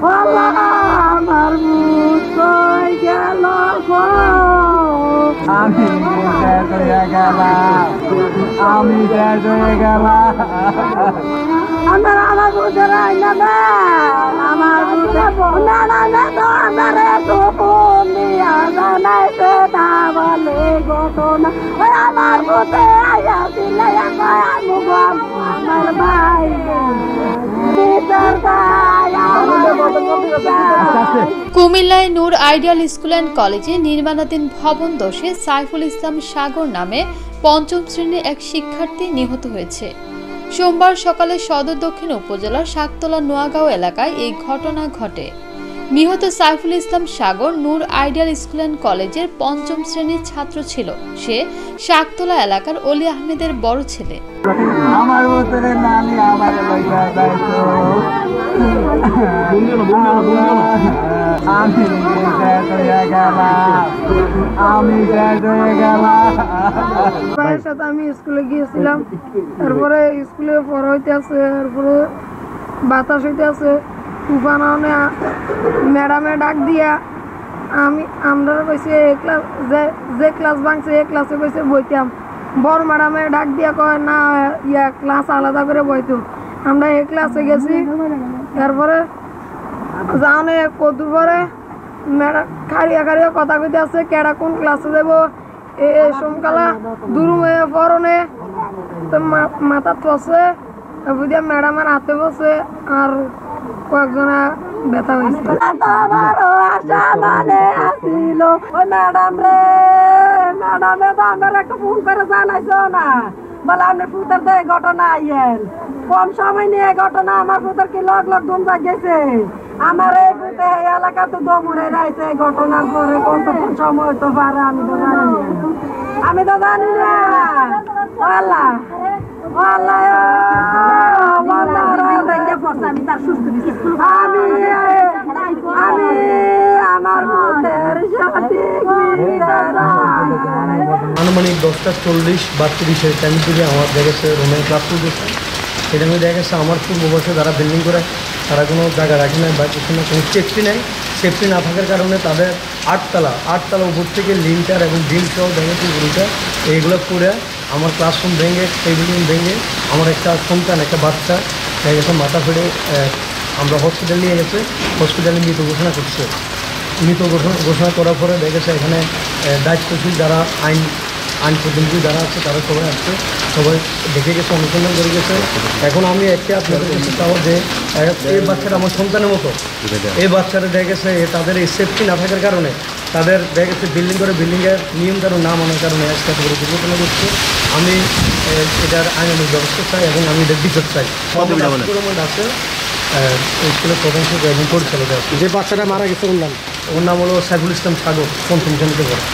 আমার মুখ গেল আমি শেষ হয়ে গেলাম আমি শেষ হয়ে গেলাম আমার বুঝে না আমার বুঝে না আমার তো ফোন দিয়া জানাইতে না বলে ঘটনা আমার বুঝে আয়া দিলে আমার ভাই কুমিল্লায় নূর আইডিয়াল স্কুল অ্যান্ড কলেজে নির্মাণাধীন ভবন ধসে সাইফুল ইসলাম সাগর নামে পঞ্চম শ্রেণীর এক শিক্ষার্থী নিহত হয়েছে। সোমবার সকালে সদর দক্ষিণ উপজেলার শাকতলা নোয়াগাঁও এলাকায় এই ঘটনা ঘটে। নিহত সাইফুল ইসলাম সাগর নূর আইডিয়াল স্কুল অ্যান্ড কলেজের পঞ্চম শ্রেণীর ছাত্র ছিল। সে শাকতলা এলাকার অলি আহমেদের বড় ছেলে। আমার মতনে নানি আমার লইয়া যাইতো আমি শেষ হয়ে গেলাম আমি শেষ হয়ে গেলাম। ভাইয়ের সাথে আমি স্কুলে গিয়েছিলাম, তারপরে স্কুলে পড়া হইতে আছে, তারপরে বাতাস হইতে আছে, তুফান ম্যাডামে ডাক দিয়া আমরা কইছে যে ক্লাস ভাঙছে এই ক্লাসে কইছে বইতাম। বড় ম্যাডামে ডাক দিয়া কয় না ক্লাস আলাদা করে বইতো। আমরা এই ক্লাসে গেছি, তারপরে যাওনে কদু পরে ম্যাডাম খাড়িয়া কথা কইতে আছে কেডা কোন ক্লাসে যাব। সোমকালা দুরুমে পরনে তো মাথা তসে বুঝিয়া ম্যাডামের হাতে বসে আর কয়েকজনা ব্যথা হয়েছে। ম্যাডাম রে ম্যাডামে তো আমার একটা ফোন করে জানাইছো না বলে আপনার পুতার তো এই ঘটনা আইয়েন কম সময় নিয়ে ঘটনা আমার পুতার কি লগ ধুম গেছে। আমার এই পুতে এই এলাকা তো দম উড়ে যাইছে ঘটনার পরে কোন সময় তো পারে আমি তো জানি না আল্লাহ আল্লাহ আমি আমার আনুমানিক 10:40-32 টাইম থেকে আমার দেখেছে রুমের ক্লাস চলতেছে। সেটা আমি দেখেছে আমার পূর্ব বসে যারা বিল্ডিং করে তারা কোনো জায়গা রাখে নাই বা কোনো সেফটি নেই। সেফটি না থাকার কারণে তাদের আটতলা উপর থেকে লিন্টার এবং ডিম সহ দেখেছে গুলিটা এইগুলো করে আমার ক্লাসরুম ভেঙে টেবিল ভেঙে আমার একটা সন্তান একটা বাচ্চা দেখেছে মাথা ফেড়ে আমরা হসপিটাল নিয়ে গেছে। হসপিটালে মৃত ঘোষণা করছে। মৃত ঘোষণা করার পরে দেখেছে এখানে দায়িত্বশীল যারা আইন প্রতিনিধি যারা আছে তারা সবাই আসছে, সবাই দেখে গেছে, অনুসন্ধান করে গেছে। এখন আমি একটা আপনাদের কাছে চাও যে এই বাচ্চারা আমার সন্তানের মতো, এই বাচ্চারা দেখেছে তাদের এই সেফটি না থাকার কারণে তাদের দেখেছে বিল্ডিংয়ের নিয়ম কারণ না মানার কারণে আজকে করে দুর্ঘটনা করছে। আমি এটার আইনানুগ ব্যবস্থা চাই এবং আমি এটার বিচার চাই। আছে স্কুলের প্রধান শিক্ষক এবং পরিচালক আছে। যে বাচ্চাটা মারা গেছে ওর নাম হলো সাইফুল ইসলাম সাগর, পঞ্চম শ্রেণীতে পড়ে।